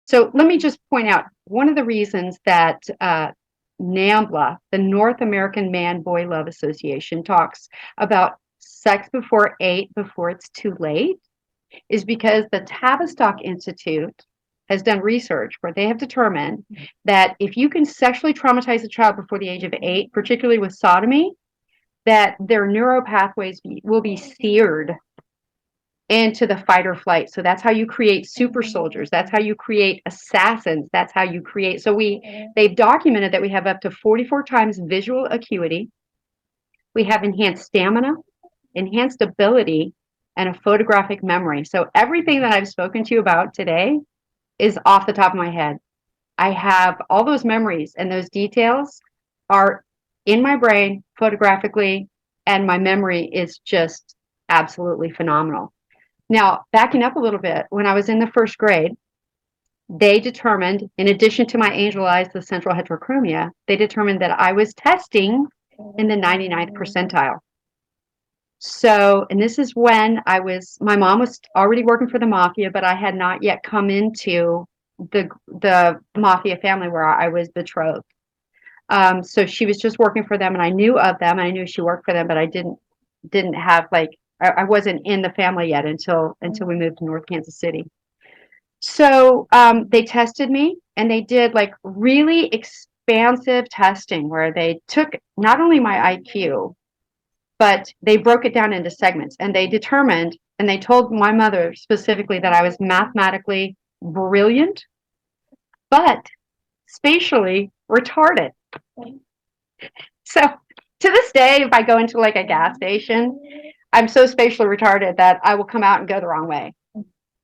So let me just point out one of the reasons that NAMBLA, the North American Man Boy Love Association, talks about sex before 8 before it's too late is because the Tavistock Institute has done research where they have determined that if you can sexually traumatize a child before the age of 8, particularly with sodomy, that their neural pathways will be seared into the fight or flight. So that's how you create super soldiers. That's how you create assassins. That's how you create. So they've documented that we have up to 44 times visual acuity. We have enhanced stamina, enhanced ability, and a photographic memory. So everything that I've spoken to you about today is off the top of my head. I have all those memories and those details are in my brain photographically, and my memory is just absolutely phenomenal. Now, backing up a little bit, when I was in the first grade, they determined, in addition to my angel eyes, the central heterochromia, they determined that I was testing in the 99th percentile. So, and this is when my mom was already working for the mafia, but I had not yet come into the mafia family where I was betrothed. So she was just working for them, and I knew of them, and I knew she worked for them, but I didn't have like I wasn't in the family yet until we moved to North Kansas City. So they tested me, and they did like really expansive testing where they took not only my IQ, but they broke it down into segments, and they determined, and they told my mother specifically that I was mathematically brilliant, but spatially retarded. So to this day, if I go into like a gas station, I'm so spatially retarded that I will come out and go the wrong way.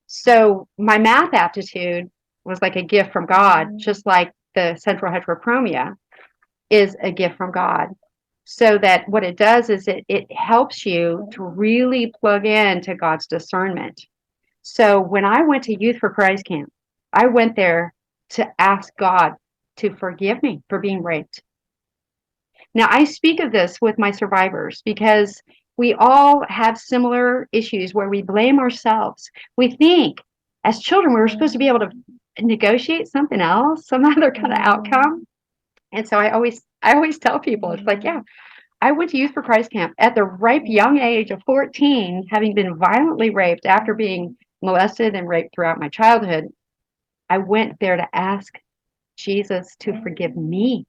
So my math aptitude was like a gift from God, just like the central heterochromia is a gift from God. So that what it does is it helps you to really plug in to God's discernment. So when I went to Youth for Christ camp, I went there to ask God to forgive me for being raped. Now, I speak of this with my survivors because we all have similar issues where we blame ourselves. We think as children we were supposed to be able to negotiate something else, some other kind of outcome. And so I always tell people, it's like, yeah, I went to Youth for Christ camp at the ripe young age of 14, having been violently raped after being molested and raped throughout my childhood. I went there to ask Jesus to forgive me